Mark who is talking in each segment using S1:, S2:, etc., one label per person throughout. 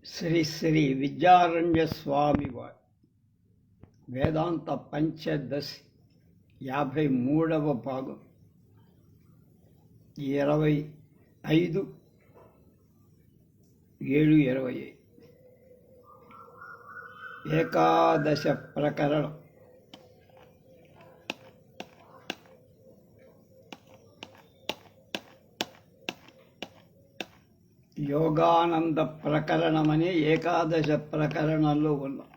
S1: శ్రీ శ్రీ విద్యారణ్య స్వామి వారి వేదాంత పంచదశి 53వ భాగం 25/7/25 ఏకాదశ ప్రకరణం. యోగానంద ప్రకరణమని ఏకాదశ ప్రకరణంలో ఉన్నాం.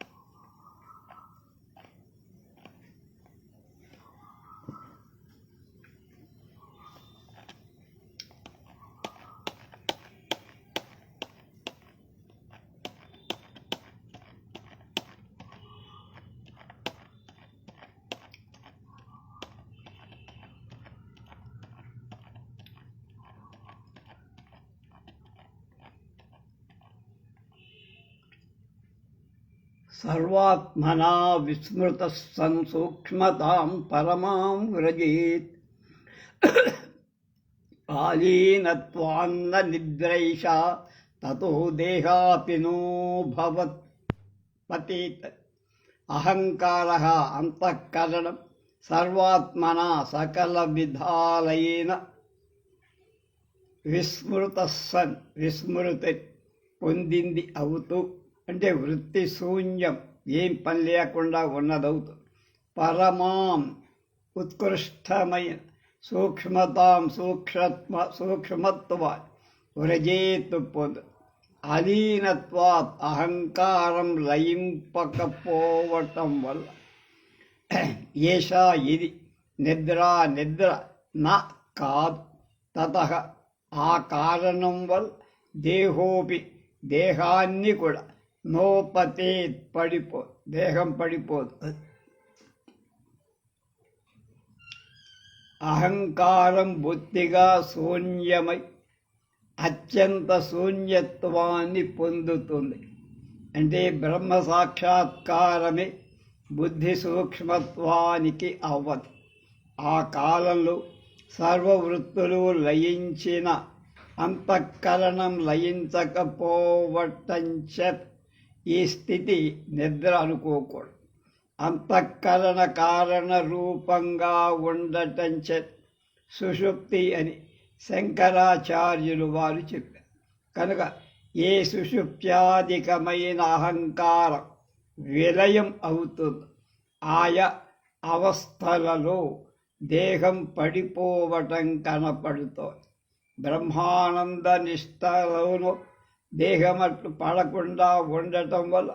S1: సర్వాత్మనా విస్మృత సన్ సూక్ష్మతాం పరమాం వ్రజేత్ ఆలీనత్వాన్న నిద్రైష తతో దేహాపినో భవత్ పతేత్. అహంకారః అంతఃకరణం సర్వాత్మనా సకల విధాలైన విస్మృత సన్ విస్మృతి పొందింది అవుతూ, అంటే వృత్తి శూన్యం, ఏం పని లేకుండా ఉన్నదవుతుంది. పరమాం ఉత్కృష్టమైన సూక్ష్మతాం సూక్ష్మత్వా వ్రజేతు పొందు. అలీనత్వాత్ అహంకారం లయింపకపోవటం వల్ల ఏషా ఇది నిద్ర నా కాదు. తతః ఆ కారణం వల్ల దేహోపి దేహాన్ని కూడా నోపతేత్ దేహం పడిపోదు. అహంకారం బొత్తిగా శూన్యమై అత్యంత శూన్యత్వాన్ని పొందుతుంది. అంటే బ్రహ్మ సాక్షాత్కారమే బుద్ధి సూక్ష్మత్వానికి అవ్వదు. ఆ కాలంలో సర్వవృత్తులు లయించిన అంతఃకరణం లయించకపోవటంచేత ఈ స్థితి నిద్ర అనుకోకూడదు. అంతఃకరణ కారణ రూపంగా ఉండటంచేత సుషుప్తి అని శంకరాచార్యులు వారు చెప్పారు. కనుక ఏ సుషుప్త్యాధికమైన అహంకారం విలయం అవుతుంది, ఆయా అవస్థలలో దేహం పడిపోవటం కనపడుతోంది. బ్రహ్మానంద నిష్టలోనూ దేహమట్లు పడకుండా ఉండటం వల్ల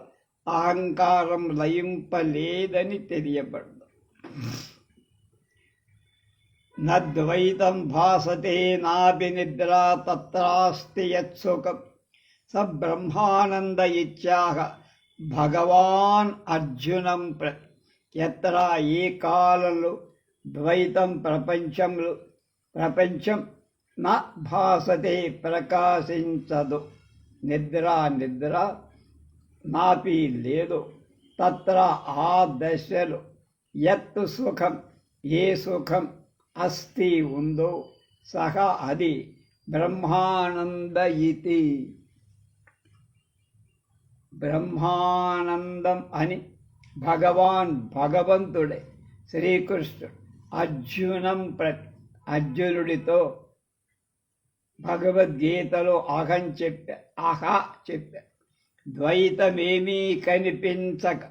S1: అహంకారం లయింపలేదని తెలియబడింది. నద్వైతం భాసతే నాభినిద్రా తత్రాస్తి యత్సుఖం స బ్రహ్మానంద ఇత్యాహ భగవాన్ అర్జునం ఎత్ర ఏ కాలంలో ద్వైతం ప్రపంచం నా భాసతే ప్రకాశించదు, నిద్ర నాపి లేదు. తత్ర ఆ దశలో యత్ సుఖం ఏ సుఖం అస్తి ఉందో సహ అది బ్రహ్మానంద ఇతి. బ్రహ్మానందం అని భగవంతుడే శ్రీకృష్ణుడు అర్జునుడితో భగవద్గీతలో ఆహా చెప్పా. ద్వైతమేమీ కనిపించక,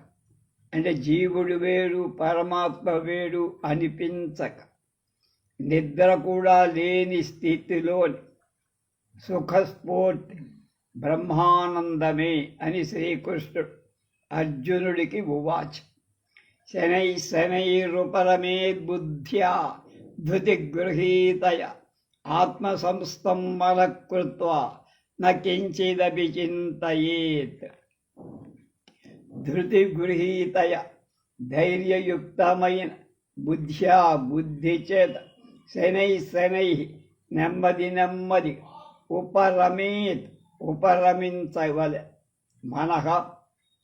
S1: అంటే జీవుడు వేరు పరమాత్మ వేరు అనిపించక, నిద్ర కూడా లేని స్థితిలోని సుఖస్ఫూర్తి బ్రహ్మానందమే అని శ్రీకృష్ణుడు అర్జునుడికి ఉవాచ. శనైరుపరమేద్ బుద్ధ్యా ధృతి గృహీతయ ఆత్మసంస్థం మనఃకృత్వా న కించిదపి చింతయేత్. ధృతి గృహీతయ ధైర్యయుక్తమైన బుద్ధి చేత శనై నెమ్మది ఉపరమించవలె.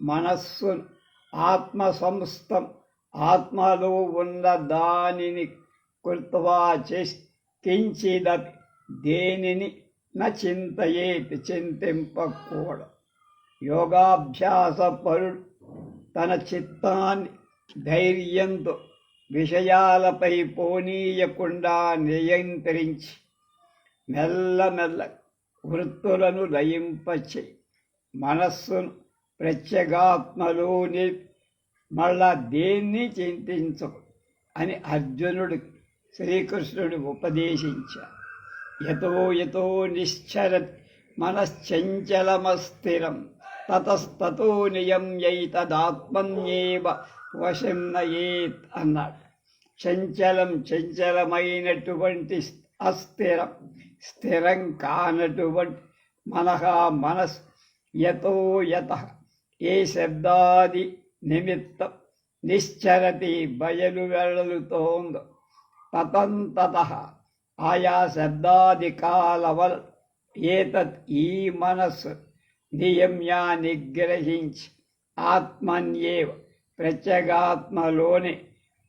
S1: మనస్సును ఆత్మసంస్థం ఆత్మలో ఉన్న దానిని కృత్వా చేసి కించిదపి దేనిని చింతయేత్ చింతింపకూడదు. యోగాభ్యాస పరుడు తన చిత్తాన్ని ధైర్యంతో విషయాలపై పోనీయకుండా నియంత్రించి మెల్లమెల్ల వృత్తులను లయింపచేయి మనస్సును ప్రత్యేగాత్మలోని మళ్ళా దేన్ని చింతించకు అని అర్జునుడికి శ్రీకృష్ణుడు ఉపదేశించారు. యతో యతో నిశ్చరత్ మనశ్చంచలమస్థిరం తతస్తతో నియమ్యైతదాత్మన్యేవ వశం నయేత్ అన్నాడు. చంచలమైనటువంటి అస్థిరం, స్థిరం కానటువంటి మనస్ యతో యత ఏ శబ్దాది నిమిత్తం నిశ్చరతి బయలు వెడలుతోందో తతంతత ఆయా శబ్దాది కాలవల ఏతత్ ఈ మనస్సు నియమ్య నిగ్రహించి ఆత్మన్యేవ ప్రత్యేగాత్మలోనే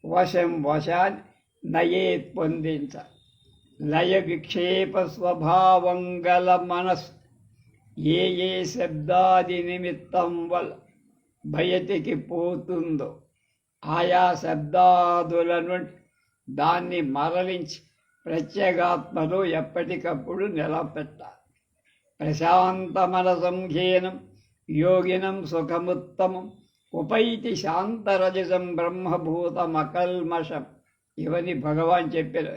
S1: వశాన్ని నయేత్ పొందించ లయ విక్షేప స్వభావం గల మనస్సు ఏ ఏ శబ్దాది నిమిత్తం వల్ల బయటికి పోతుందో ఆయా శబ్దాదుల నుండి దాన్ని మరలించి ప్రత్యేగాత్మలో ఎప్పటికప్పుడు నిలబెట్టాలి. ప్రశాంత మనసంహీనం యోగినం సుఖముత్తమం ఉపైతి శాంతరజసం బ్రహ్మభూతమకల్మషం. ఇవన్నీ భగవాన్ చెప్పారు.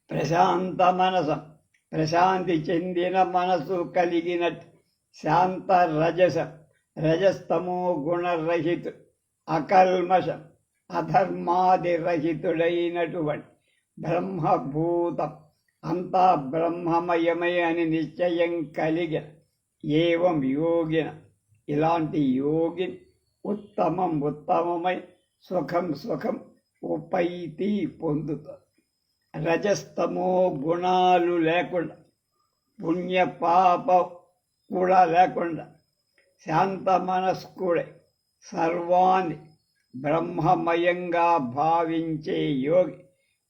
S1: ప్రశాంత మనసం, ప్రశాంతి చెందిన మనసు కలిగినట్టు శాంత రజసం, రజస్తమో గుణరహితు, అకల్మషం అధర్మాదిరహితుడైనటువంటి బ్రహ్మభూతం అంతా బ్రహ్మమయమే అని నిశ్చయం కలిగిన ఏవం యోగిన ఇలాంటి యోగిని ఉత్తమమై సుఖం ఉపైతి పొందుతారు. రజస్తమో గుణాలు లేకుండా పుణ్య పాప కూడా లేకుండా శాంత మనస్కుడై సర్వాన్ని బ్రహ్మమయంగా భావించే యోగి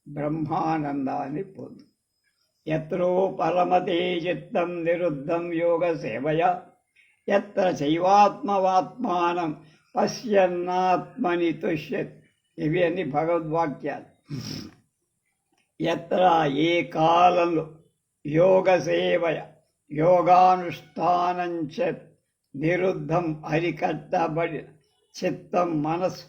S1: బ్రహ్మానందాన్ని పొందు. ఎత్రో పరమతే చిత్తం నిరుద్ధం యోగ సేవయా ఎత్ర శైవాత్మవాత్మానం పశ్యన్నాత్మని తుష్యత్. ఇవి అన్ని భగవద్వాక్యాలు. ఎత్ర ఏ కాలంలో యోగ సేవయ యోగానుష్ఠానం చేత నిరుద్ధం అరికట్టబడిన చిత్తం మనసు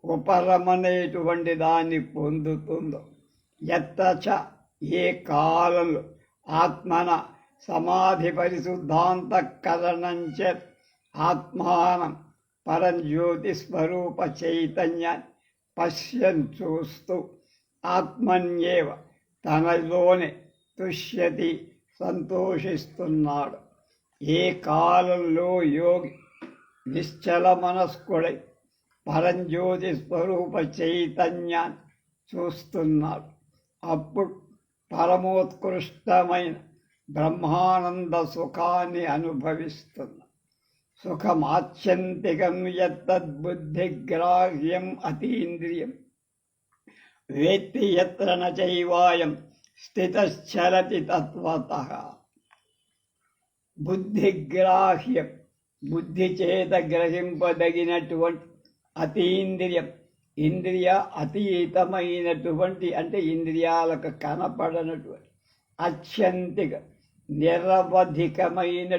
S1: ఉపరమనేటువంటి దాన్ని పొందుతుందో ఎత్తచ ఏ కాలంలో ఆత్మన సమాధి పరిశుద్ధాంతఃకరణం చేత ఆత్మానం పరంజ్యోతి స్వరూప చైతన్యాన్ని పశ్యన్ చూస్తూ ఆత్మన్యేవ తనలోనే తుష్యతి సంతోషిస్తున్నాడు. ఏ కాలంలో యోగి నిశ్చల మనస్కుడై పరంజ్యోతి స్వరూప చైతన్యాన్ని చూస్తున్నాడు, అప్పుడు పరమోత్కృష్టమైన బ్రహ్మానంద సుఖాన్ని అనుభవిస్తున్నాడు. సుఖమాత్యంతికం యత్తద్బుద్ధిగ్రాహ్యం అతీంద్రియం వేత్తి యత్ర న చైవాయం స్థితశ్చరతి తత్వతః. బుద్ధిగ్రాహ్యం బుద్ధి చేత గ్రహింపదగినటువంటి అతీంద్రియం ఇంద్రియ అతీతమైనటువంటి అంటే ఇంద్రియాలకు కనపడనటువంటి అత్యంతిక నిరవధికమైన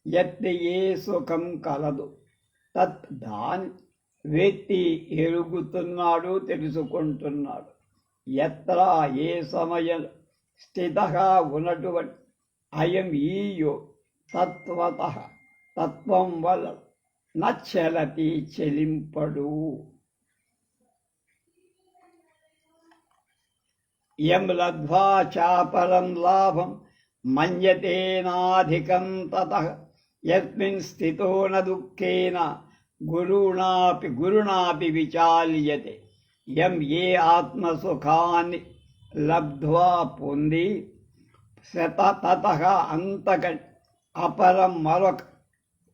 S1: ఎత్తి ఏ సుఖం కలదు తత్ దాని వ్యక్తి ఎరుగుతున్నాడు, తెలుసుకుంటున్నాడు. ఎత్ర ఏ సమయం స్థితగా ఉన్నటువంటి అయం ఈయో తత్వత తత్వం వల్ల నచ్చలతి చెలింపడు. యం లబ్ధ్వా చాపరం లాభం మన్యతేనాధికం తతః యస్మిన్ స్థితో న దుఃఖేన గురుణాపి విచాల్యతే. యం ఏ ఆత్మసుఖాన్ని లబ్ధ్వా పొంది తతః అంతకంటే అపరం మరొక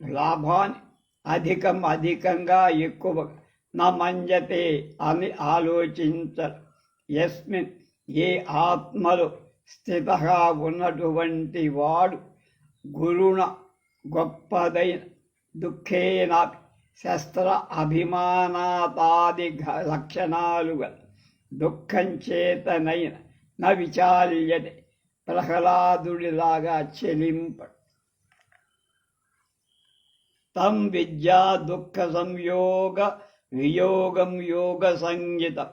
S1: లాభాన్ని అధికంగా ఎక్కువగా నా మన్యతే అని ఆలోచించరు. యస్మిన్ ఏ ఆత్మలో స్థితగా ఉన్నటువంటి వాడు గురుణ గొప్పదైన దుఃఖేనాపి శస్త్ర అభిమానాతాది లక్షణాలు గల దుఃఖం చేతనైన న విచాల్యతే ప్రహ్లాదుడిలాగా చెలింపడు. తం విద్యా దుఃఖ సంయోగ వియోగం యోగ సంహితం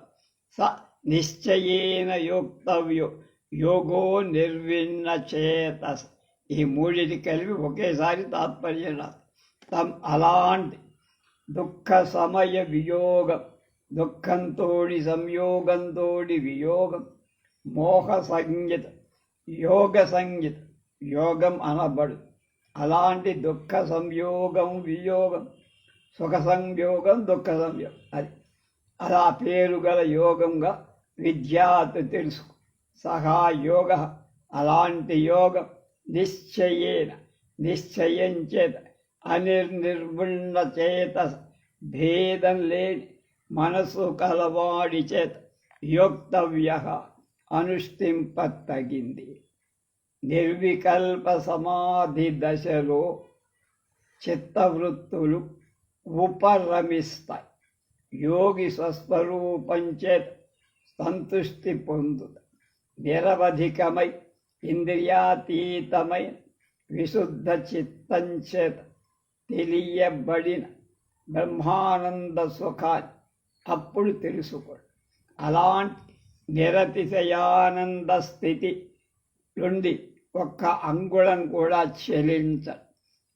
S1: స నిశ్చయేన యోక్తవ్యో యోగో నిర్విన్న చేతస. ఈ మూడిటి కలిపి ఒకేసారి తాత్పర్యం రాదు. తం అలాంటి దుఃఖ సమయ వియోగం, దుఃఖంతోడి సంయోగంతోడి వియోగం, మోహ సంగీత యోగ సంగీత యోగం అనబడు. అలాంటి దుఃఖ సంయోగం వియోగం, సుఖ సంయోగం దుఃఖ సంయోగం, అది అలా పేరు గల యోగంగా విద్యాత్ తెలుసు. సహా యోగ అలాంటి యోగం నిశ్చయేన నిశ్చయం చేత అనిర్నిర్విణ చేత భేదం లేని మనసు కలవాడి చేత యోక్తవ్య అనుష్ఠింపతగింది. నిర్వికల్ప సమాధి దశలో చిత్తవృత్తులు ఉపరమిస్తాయి. యోగి స్వస్వరూపం చేత సంతుష్టి పొందుత నిరవధికమై ఇంద్రియాతీతమై విశుద్ధ చిత్తం చేత తెలియబడిన బ్రహ్మానంద సుఖాన్ని అప్పుడు తెలుసుకోండి. అలాంటి నిరతిశయానంద స్థితి నుండి ఒక్క అంగుళం కూడా చెలించడు.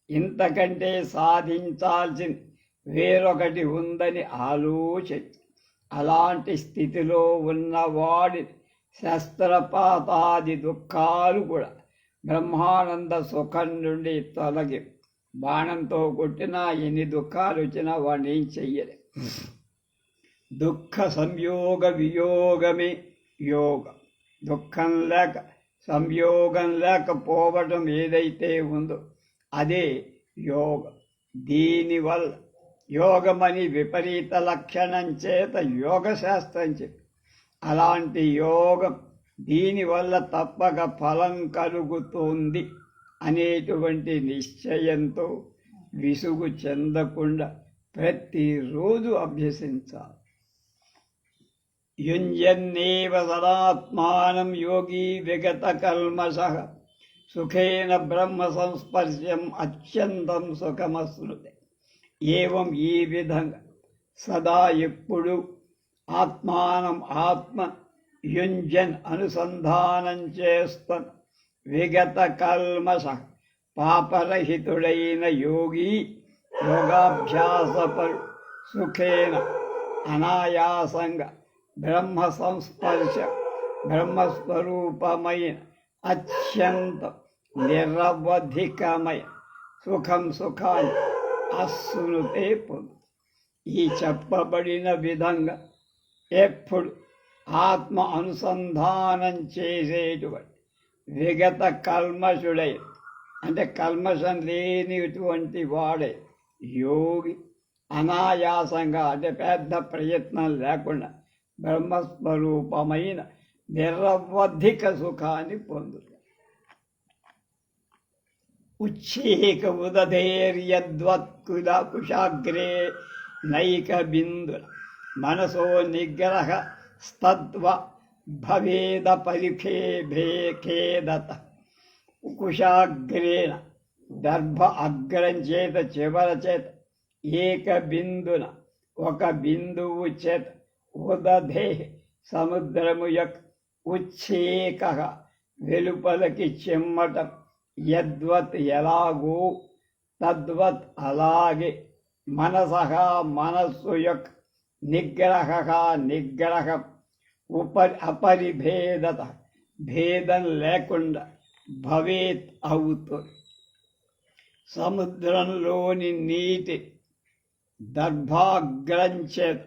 S1: ఇంతకంటే సాధించాల్సింది వేరొకటి ఉందని ఆలోచించి అలాంటి స్థితిలో ఉన్నవాడిని శస్త్రపాతాది దుఃఖాలు కూడా బ్రహ్మానంద సుఖం నుండి తొలగి బాణంతో కొట్టినా ఎన్ని దుఃఖాలు వచ్చినా వాడిని ఏం చెయ్యలే. దుఃఖ సంయోగ వియోగమే యోగం. దుఃఖం లేక సంయోగం లేకపోవటం ఏదైతే ఉందో అదే యోగం. దీనివల్ల యోగమని విపరీత లక్షణం చేత యోగశాస్త్రం చెప్పి అలాంటి యోగం దీనివల్ల తప్పక ఫలం కలుగుతుంది అనేటువంటి నిశ్చయంతో విసుగు చెందకుండా ప్రతిరోజు అభ్యసించాలి. యుంజన్నేవ సదాత్మానం యోగి విగత కల్మషః సుఖేన బ్రహ్మ సంస్పర్శం అత్యంతం సుఖమశ్నుతే. ఏవం ఈ విధంగా సదా ఎప్పుడు ఆత్మానం ఆత్మ యుంజన్ అనుసంధానం చేస్తాను విగత కల్మష పాపరహితుడైన యోగి యోగాభ్యాసపరు సుఖేన అనాయాసంగా బ్రహ్మ సంస్పర్శ బ్రహ్మస్వరూపమైన అత్యంత నిరవధికమైన సుఖాన్ని అశ్నుతే పొందు. ఈ చెప్పబడిన విధంగా ఎప్పుడు ఆత్మ అనుసంధానం చేసేటువంటి విగత కల్మషుడై అంటే కల్మషం లేనిటువంటి వాడే యోగి అనాయాసంగా అంటే పెద్ద ప్రయత్నం లేకుండా బ్రహ్మస్వరూపమైన నిరవధిక సుఖాన్ని పొందుతాడు. ఉచ్ఛేక ఉదధైర్యద్వత్కుల కుశాగ్రే నైక బిందుల మనసో నిగ్రహ స్తత్వ భవేద పరిఖే భేఖేదత. కుశాగ్రేణ దర్భ అగ్రం చేత చివర చేత ఏక బిందున ఒక బిందువు చేత ఉదధే సముద్రము యొక్క ఉచ్ఛేక వెలుపలకి చిమ్మటం యద్వత్ ఎలాగో తద్వత్ అలాగే మనసః మనస్సు యొక్క నిగ్రహం అపరిభేదత భేదం లేకుండా భవేత్ అవుతుంది. సముద్రంలోని నీటి దర్భాగ్రం చేత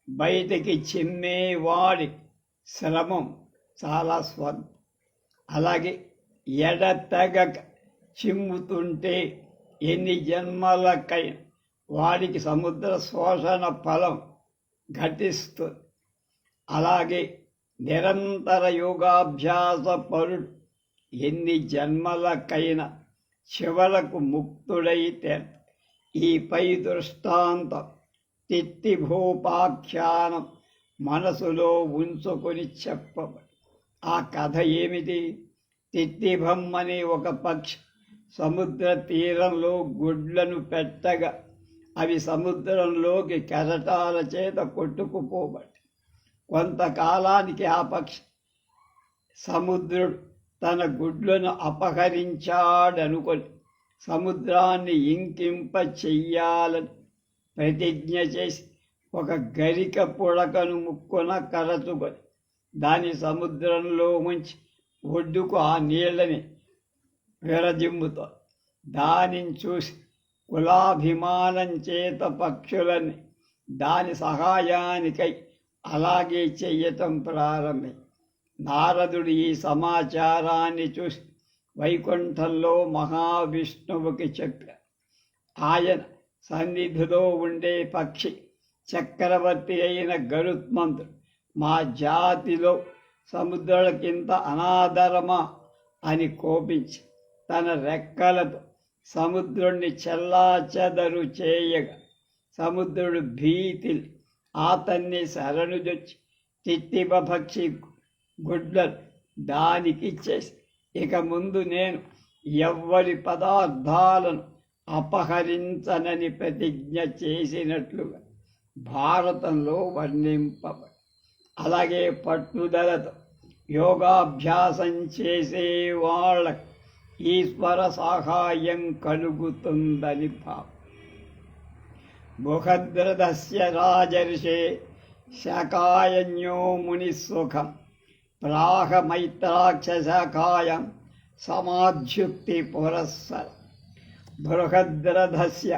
S1: బయటికి చిమ్మేవాడి శ్రమం చాలా స్వంతం. అలాగే ఎడతెగక చిమ్ముతుంటే ఎన్ని జన్మలకైనా వాడికి సముద్ర శోషణ ఫలం ఘటిస్తుంది. అలాగే నిరంతర యోగాభ్యాస పరుడు ఎన్ని జన్మలకైనా చివరకు ముక్తుడైతే. ఈ పై దృష్టాంతం తిత్తిభూపాఖ్యానం మనసులో ఉంచుకొని చెప్పబడి. ఆ కథ ఏమిటి? తిత్తిభం అనే ఒక పక్షి సముద్ర తీరంలో గుడ్లను పెట్టగా అవి సముద్రంలోకి కెరటాల చేత కొట్టుకుపోబట్టి కొంతకాలానికి ఆ పక్షి సముద్రుడు తన గుడ్లను అపహరించాడనుకొని సముద్రాన్ని ఇంకింప చెయ్యాలని ప్రతిజ్ఞ చేసి ఒక గరిక పుడకను ముక్కున కరచుకొని దాని సముద్రంలో ఉంచి ఒడ్డుకు ఆ నీళ్ళని విరజిమ్ముతో దానిని చూసి కులాభిమానం చేత పక్షులని దాని సహాయానికై అలాగే చెయ్యటం ప్రారంభి. నారదుడు ఈ సమాచారాన్ని చూసి వైకుంఠంలో మహావిష్ణువుకి చెప్పారు. ఆయన సన్నిధిలో ఉండే పక్షి చక్రవర్తి అయిన గరుత్మంతుడు మా జాతిలో సముద్రాలకింత అనాదరమా అని కోపించి తన రెక్కలతో సముద్రుణ్ణి చెల్లాచెదరు చేయగా సముద్రుడు భీతిలి అతన్ని శరణుజొచ్చి తిత్తిభ పక్షి గుడ్లను దానికిచ్చేసి ఇక ముందు నేను ఎవ్వరి పదార్థాలను అపహరించనని ప్రతిజ్ఞ చేసినట్లుగా భారతంలో వర్ణింపబడి. అలాగే పట్టుదలతో యోగాభ్యాసం చేసే వాళ్ళకు ఈశ్వర సహాయం కలుగుతుందని భావం. బృహద్రథస్య రాజర్షే శాకాయన్యో మునిసుఖం ప్రాహ మైత్రాక్షశాఖాయం సమాధ్యుక్తి పురస్సర. బృహద్రథస్య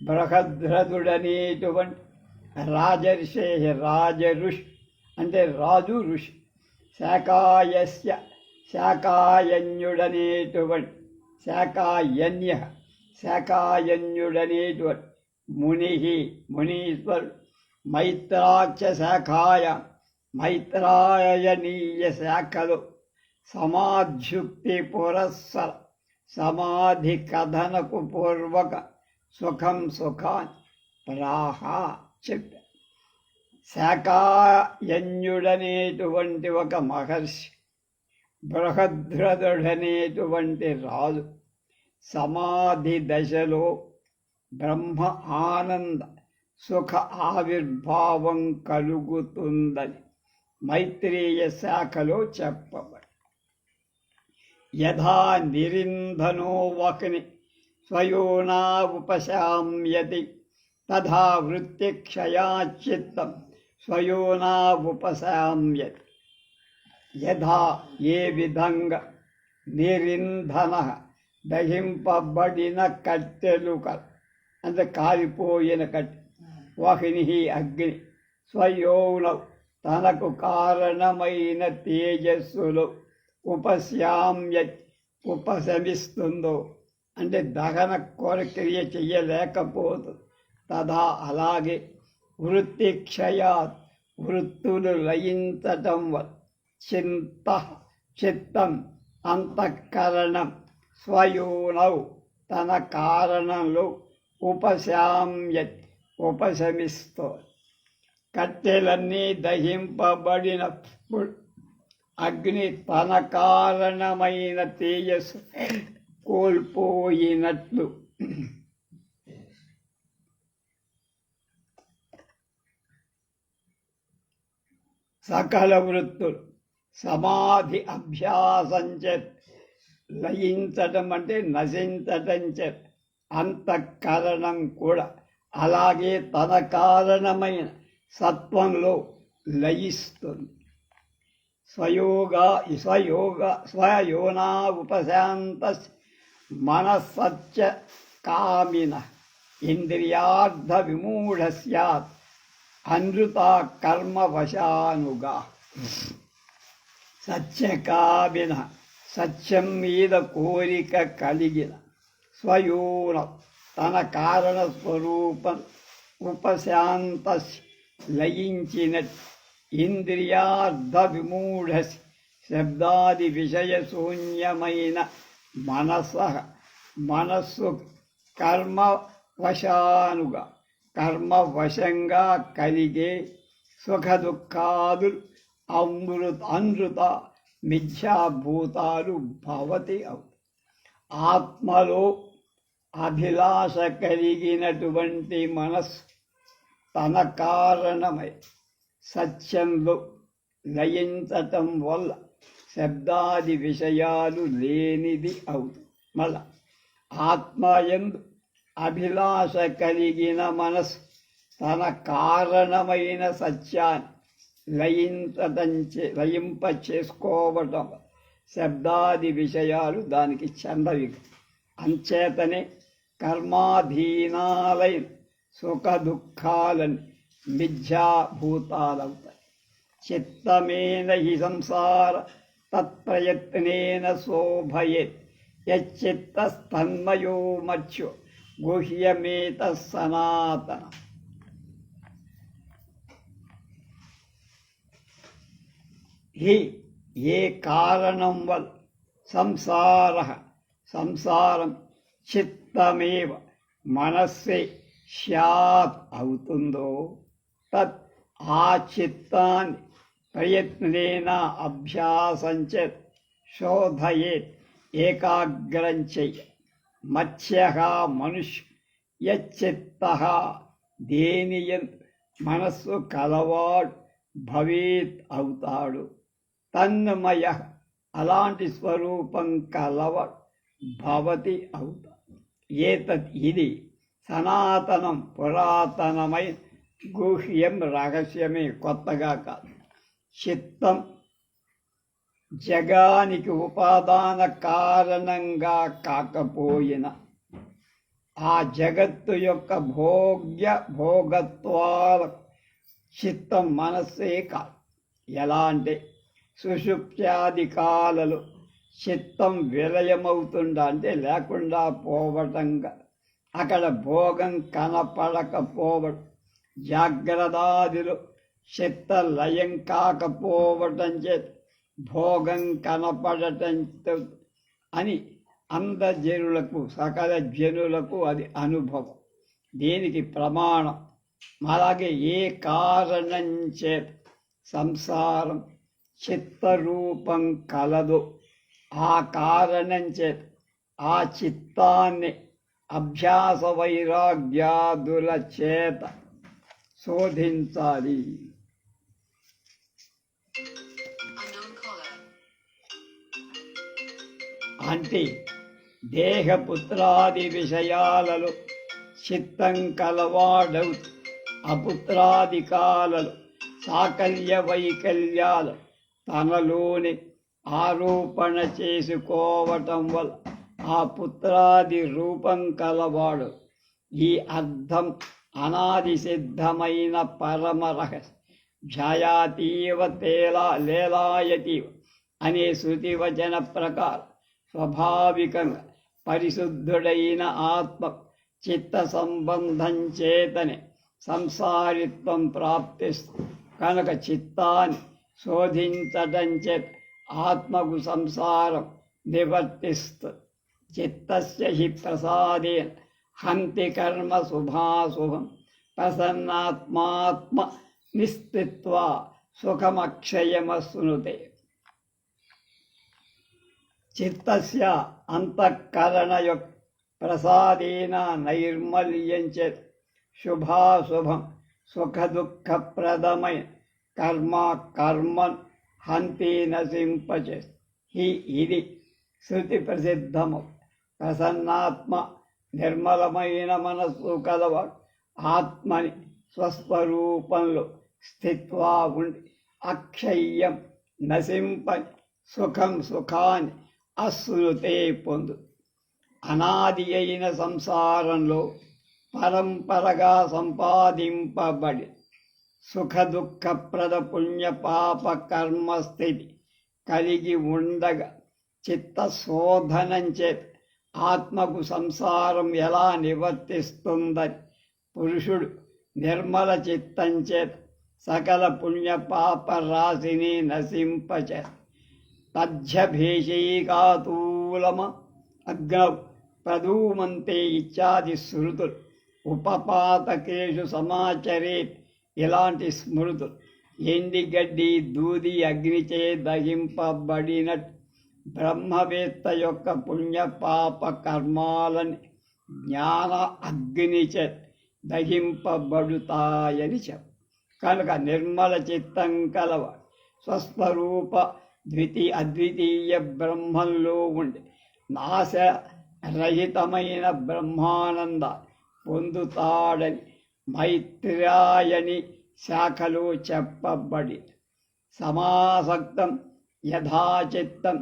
S1: బృహద్రథుడనేటువంటి రాజర్షే రాజఋషి అంటే రాజు ఋషి, శాకాయస్య శాకాయన్యుడనేటువంటి శాకాయన్య శాకాయన్యుడనేటువంటి ముని మునీశ్వరుడు మైత్రాక్ష శాఖాయ మైత్రాయణీయ శాఖలో సమాధ్యుక్తి పురస్సర సమాధి కథనకు పూర్వక సుఖం సుఖాన్ని ప్రాహ చెప్పారు. శాకాయన్యుడనేటువంటి ఒక మహర్షి, బృహద్రథుడనేటువంటి రాజు సమాధి దశలో బ్రహ్మ ఆనంద సుఖ ఆవిర్భావం కలుగుతుందని మైత్రేయ శాఖలో చెప్పబడి. యథా నిరింధనో వహ్ని స్వయోనా ఉపశామ్యతి తథా వృత్తిక్షయాచిత్తం స్వయోనా ఉపశామ్యతి. యథా ఏ విధంగా నిరింధన దహింపబడిన కట్టెలు అంటే కాలిపోయిన కట్టె, వహ్ని అగ్ని, స్వయోనౌ తనకు కారణమైన తేజస్సులో ఉపశామ్యతి ఉపశమిస్తుందో అంటే దహన ప్రక్రియ చెయ్యలేకపోతుంది. తథా అలాగే వృత్తిక్షయాత్ వృత్తులు లయించటం వల్ల చిత్తం అంతఃకరణం స్వయోనౌ తన కారణంలో ఉపశామ్యతి ఉపశమిస్తోంది. కట్టెలన్నీ దహింపబడినప్పుడు అగ్ని తన కారణమైన తేజస్సు కోల్పోయినట్లు సకల వృత్తులు సమాధి అభ్యాసం చేత లయించటం అంటే నశించటం చేత అంతఃకరణం కూడా అలాగే తన కారణమైన సత్వంలో లయిస్తుంది. స్వయోనా ఉపశాంత మనస్సత్య కామిన ఇంద్రియార్థ విమూఢ స్యాత్ అనృతా కర్మవశానుగా. సత్యకామిన సత్యం మీద కోరిక కలిగిన స్వయోన తన కారణ స్వరూపం ఉపశాంత లయించినట్టు ఇంద్రియార్థ విమూఢ శబ్దాది విషయ శూన్యమైన మనస మనస్సు కర్మవశంగా కలిగే సుఖ దుఃఖాదులు అనృత మిథ్యాభూతాలు భవతి అవుతాయి. ఆత్మలో అభిలాష కలిగినటువంటి మనస్సు తన కారణమై సత్యంలో లయించటం వల్ల శబ్దాది విషయాలు లేనిది అవుతుంది. మళ్ళా ఆత్మయందు అభిలాష కలిగిన మనస్సు తన కారణమైన సత్యాన్ని లయింప చేసుకోవటం శబ్దాది విషయాలు దానికి చెందవి. అంచేతనే కర్మాధీనాలైన సుఖ దుఃఖాలని మిథ్యాభూతాలవుతాయి. చిత్తమేన హి సంసార తత్ప్రయత్నేన శోభయేత్ యచ్చిత్తస్తన్మయో మధ్యో గుహ్యమేత సనాతన. ఏ కారణం వల్ల సంసారం చిత్తమేవ మనస్సే స్యాత్ అవుతుందో తత్ ఆ చిత్తాన్ని ప్రయత్నేన అభ్యాసంచ శోధయేత్ ఏకాగ్రం చెయ్య. మత్స్య మనుష్య యచ్చిత్త దేనియన్ మనస్సు కలవాడు భవేత్ అవుతాడు. తన్మయ అలాంటి స్వరూపం కలవాడు భవతి అవుతాడు. ఇది సనాతనం పురాతనమై గుహ్యం రహస్యమే, కొత్తగా కాదు. చిత్తం జగానికి ఉపాదాన కారణంగా కాకపోయిన ఆ జగత్తు యొక్క భోగత్వాల చిత్తం మనస్సే కాదు. ఎలా అంటే సుషుప్త్యాది కాలలో చిత్తం విలయమవుతుందా అంటే లేకుండా పోవటంగా అక్కడ భోగం కనపడకపోవడం, జాగ్రత్తాదిలో చిత్త లయం కాకపోవటం చేత భోగం కనపడటం అని అందజనులకు సకల జనులకు అది అనుభవం. దీనికి ప్రమాణం. అలాగే ఏ కారణం చేత సంసారం చిత్తరూపం కలదో ఆ కారణం చేత ఆ చిత్తాన్ని అభ్యాస వైరాగ్యాదుల చేత శోధించాలి. అంటే దేహపుత్రాది విషయాలలో చిత్తం కలవాడవు అపుత్రాది కాలలో సాకల్య వైకల్యాలు తనలోని ఆరోపణ చేసుకోవటం వల్ల ఆ పుత్రాది రూపం కలవాడు. ఈ అర్థం అనాది సిద్ధమైన పరమ రహస్యం. ఝాయాతీవ లేలాయతీవ అనే శృతివచన ప్రకారం స్వాభావికంగా పరిశుద్ధుడైన ఆత్మ చిత్త సంబంధం చేతనే సంసారిత్వం ప్రాప్తిస్తుంది. కనుక చిత్తాన్ని శోధించటం చేత ఆత్మకు సంసారం నివర్తిస్తుంది. చిత్తస్య హి ప్రసాదేన హంతి కర్మ శుభాశుభం ప్రసన్నాత్మాత్మ నిస్థిత్వా సుఖమక్షయమశ్నుతే. చిత్తస్య అంతఃకరణ యొక్క ప్రసాదేన నైర్మల్యం చేత శుభాశుభం సుఖదుఃఖప్రదమైన కర్మన్ హంతి నశింపచేస్తుంది. ఇది శృతి ప్రసిద్ధము. ప్రసన్నాత్మ నిర్మలమైన మనస్సు కలవాడు ఆత్మని స్వస్వరూపంలో స్థిత్వా ఉండి అక్షయ్యం నశింపని సుఖాన్ని అశ్నుతే పొందు. అనాది అయిన సంసారంలో పరంపరగా సంపాదింపబడి సుఖదుఃఖప్రద పుణ్యపాప కర్మస్థితి కలిగి ఉండగా చిత్తశోధనం చేత ఆత్మకు సంసారం ఎలా నివర్తిస్తుందని పురుషుడు నిర్మల చిత్తం చేత సకల పుణ్యపాప రాశిని నశింపచేత తజ్జభేషైకాతూలమ అగ్నౌ ప్రధూమంతే ఇత్యాది శృతులు, ఉపపాతకేషు సమాచరేత్ ఇలాంటి స్మృతులు, ఎండిగడ్డి దూది అగ్నిచే దహింపబడినట్టు బ్రహ్మవేత్త యొక్క పుణ్య పాప కర్మాలని జ్ఞాన అగ్నిచే దహింపబడుతాయని చెప్పు. కనుక నిర్మల చిత్తం కలవ స్వస్వరూప అద్వితీయ బ్రహ్మంలో ఉండి నాశరహితమైన బ్రహ్మానంద పొందుతాడని మైత్రాయని శాఖలో చెప్పబడి, సమాసక్తం యథాచిత్తం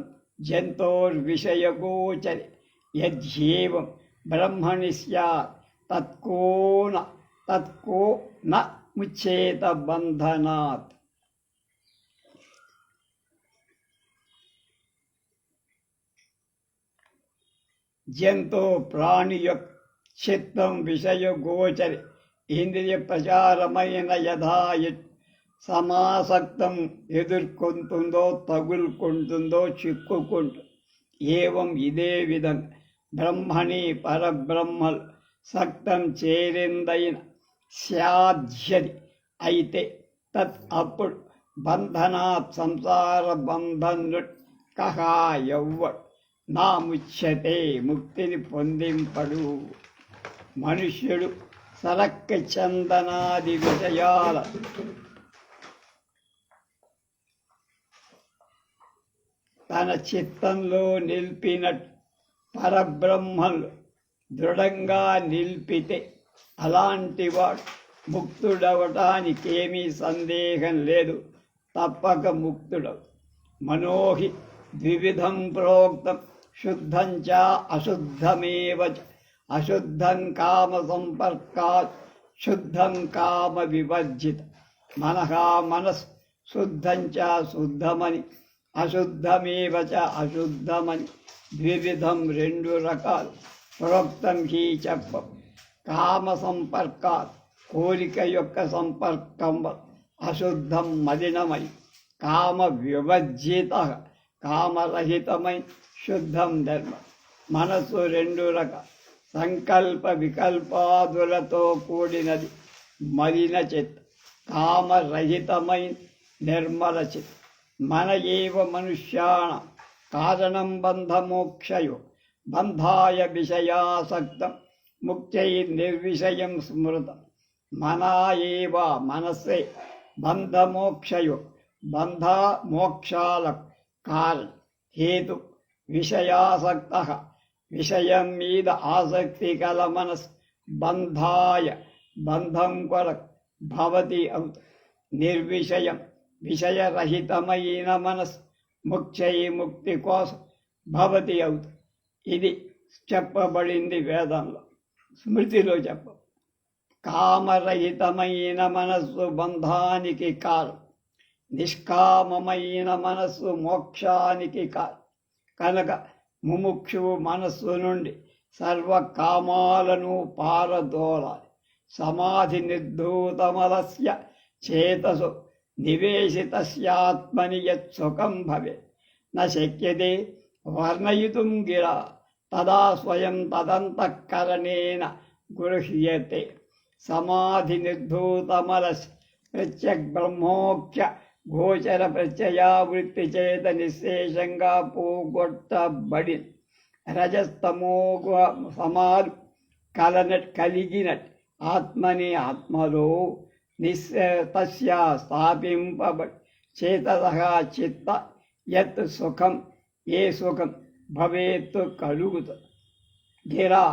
S1: జంతోర్విషయగోచరి యద్యేవం బ్రహ్మణి స్యాత్ తత్కో న ముచ్చేత బంధనాత్. జంతో ప్రాణి యొక్క చిత్తం విషయగోచరి ఇంద్రియ ప్రచారమైన యథా సమాసక్తం ఎదుర్కొంటుందో, తగులుకుంటుందో, చిక్కుకుంటుందో, ఏవం ఇదే విధంగా బ్రహ్మణి పరబ్రహ్మలు సక్తం చేరిందైన స్యాధ్యది అయితే తత్ అప్పుడు బంధనాత్ సంసార బంధను కహా ఎవ్వడు నా ముచ్యతే ముక్తిని పొందింపడు. మనుష్యుడు సరక్క చందనాది విషయాల తన చిత్తంలో నిలిపినట్టు పరబ్రహ్మలు దృఢంగా నిలిపితే అలాంటి వాడు ముక్తుడవటానికేమీ సందేహం లేదు, తప్పక ముక్తుడవు. మనోహి ద్విధం ప్రోక్తం శుద్ధం చ అశుద్ధమేవ చ. అశుద్ధం కామ సంపర్కాత్ శుద్ధం కామ వివర్జిత. మనస్ శుద్ధం చ శుద్ధమని, అశుద్ధమేవ చ అశుద్ధమని ద్విధం రెండు రకాలు ప్రోక్తం హీ చెప్పం. కామ సంపర్కాత్ కోరిక యొక్క సంపర్కం అశుద్ధం మలినమై, కామ వివర్జిత కామరహితమై శుద్ధం ధర్మ. మనస్సు రెండు రకాల సంకల్ప వికల్పాదులతో కూడినది మలిన చిత్, కామరహితమై నిర్మల చిత్. మన ఏవ మనుష్యాణ కారణం బంధమోక్షయో బంధాయ విషయాసక్తం ముక్తై నిర్విషయం స్మృతం. మన ఏవ మనస్సే బంధమోక్షయో బంధ మోక్షాలకు కారణం హేతు. విషయాసక్త విషయం మీద ఆసక్తి కల మనస్ బంధాయ బంధం కొరకు భవతి అవుత. నిర్విషయం విషయరహితమైన మనస్ ముఖ్యై ముక్తి కోసం భవతి అవుత. ఇది చెప్పబడింది వేదంలో, స్మృతిలో చెప్ప. కామరహితమైన మనస్సు బంధానికి కారణం, నిష్కామమైన మనస్సు మోక్షానికి కారణం. కనుక ముముక్షువు మనస్సు నుండి సర్వకామాలను పారదోలాలి. సమాధి నిర్ధూతమలస్య చేతసు నివేశితస్యాత్మని యత్సుఖం భవేత్ న శక్యతే వర్ణయితుం గిరా తదా స్వయం తదంతఃకరణేన గృహ్యతే. సమాధి నిర్ధూతమలస్య ప్రత్యక్ బ్రహ్మోక్య గోచర ప్రత్యయావృత్తి చేత నిశ్శేషంగా పోగొట్టబడి రజస్తమో సమాలు కలిగినట్టు ఆత్మని ఆత్మలో తస్యా స్థాపింపబడి చేతసః చిత్త యత్ సుఖం ఏ సుఖం భవేత్తు కలుగుతుంది. గిరా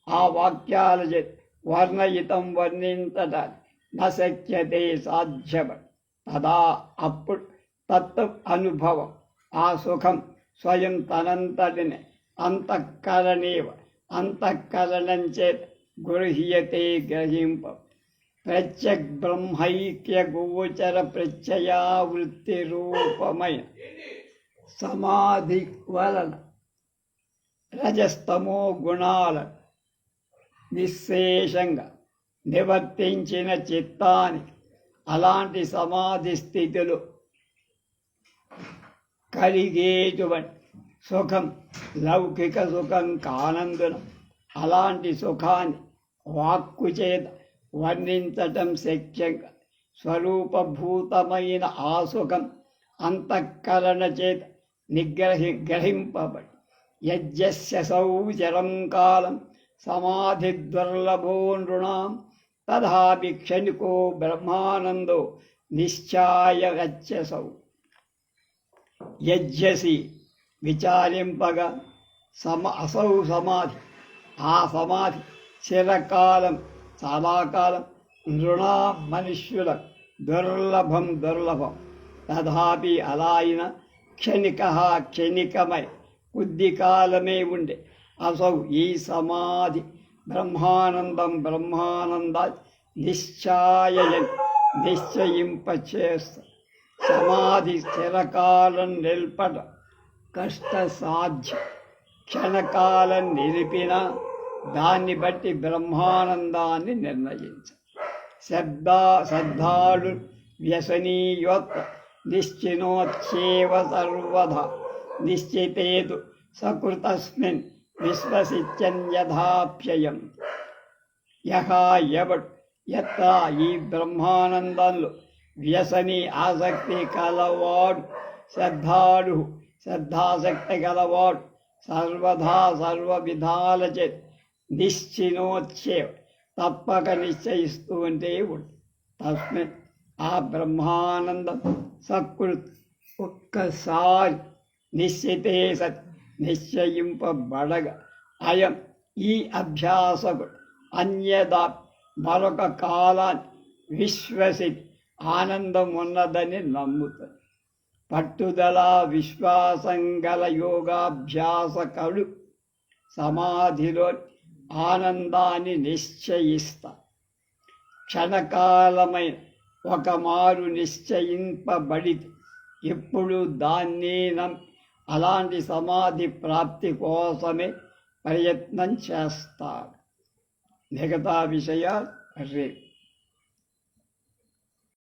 S1: ఆ వాక్యాల చేత వర్ణయితం వర్ణించటానికి నశక్యతే సాధ్యపడి. తదా అప్పుడు తత్ అనుభవం ఆ సుఖం స్వయం తనంతటిని అంతఃకరణేవ అంతఃకరణం చేత గృహ్యతే గ్రహింప. ప్రత్యక్ బ్రహ్మైక్య గోచర ప్రత్యయావృత్తి రూపమైన సమాధి వలన రజస్తమో గుణాలను నిశ్శేషంగా నివర్తించిన చిత్తానికి అలాంటి సమాధి స్థితిలో కలిగేటువంటి సుఖం లౌకిక సుఖం కానందున అలాంటి సుఖాన్ని వాక్కు చేత వర్ణించటం శక్యం. స్వరూపభూతమైన ఆ సుఖం అంతఃకరణ చేత గ్రహింపబడి యజ్జస్యసౌ చరం కాలం సమాధిద్దుర్లభో నృణాం తథాపి క్షణికో బ్రహ్మానందో నిశ్చాయ గచ్చసౌ. యజ్జసి విచారింపగా అసౌ సమాధి, ఆ సమాధి చిరకాలం చాలా కాలం నృణా మనుష్యుల దుర్లభం. తథాపి అలా అయిన క్షణికమై కొద్ది కాలమే ఉండే అసౌ ఈ సమాధి బ్రహ్మానంద నిశ్చయింపచేస్త. సమాధి స్థిరకాలం నిల్పట కష్టసాధ్యం. క్షణకాలం నిలిపిన దాన్ని బట్టి బ్రహ్మానందాన్ని నిర్ణయించ. శ్రద్ధాళు వ్యసనీయోత్త నిశ్చినోచ్చేవ సర్వదా నిశ్చితేతు సకృతస్మిన్ విశ్వసిత్యన్యథాప్యయం. ఎవడు ఎత్ర ఈ బ్రహ్మానందంలో వ్యసని ఆసక్తి కలవాడు, శ్రద్ధాసక్తి గలవాడు సర్వదా సర్వ విధాలచే నిశ్చినోచ్చేవ తప్పక నిశ్చయిస్తూ ఉంటే తస్మిన్ ఆ బ్రహ్మానందం సకృత్ ఒక్కసారి నిశ్చితే సత్ నిశ్చయింపబడగ అయం ఈ అభ్యాసకుడు అన్యదా మరొక కాలాన్ని విశ్వసితి ఆనందం ఉన్నదని నమ్ముతాడు. పట్టుదల విశ్వాసం గల యోగాభ్యాసకుడు సమాధిలో ఆనందాన్ని నిశ్చయిస్తా. క్షణకాలమైన ఒక మారు నిశ్చయింపబడితే ఎప్పుడు దాన్ని అలాంటి సమాధి ప్రాప్తి కోసమే ప్రయత్నం చేస్తాడు. మిగతా విషయాలు రేపు.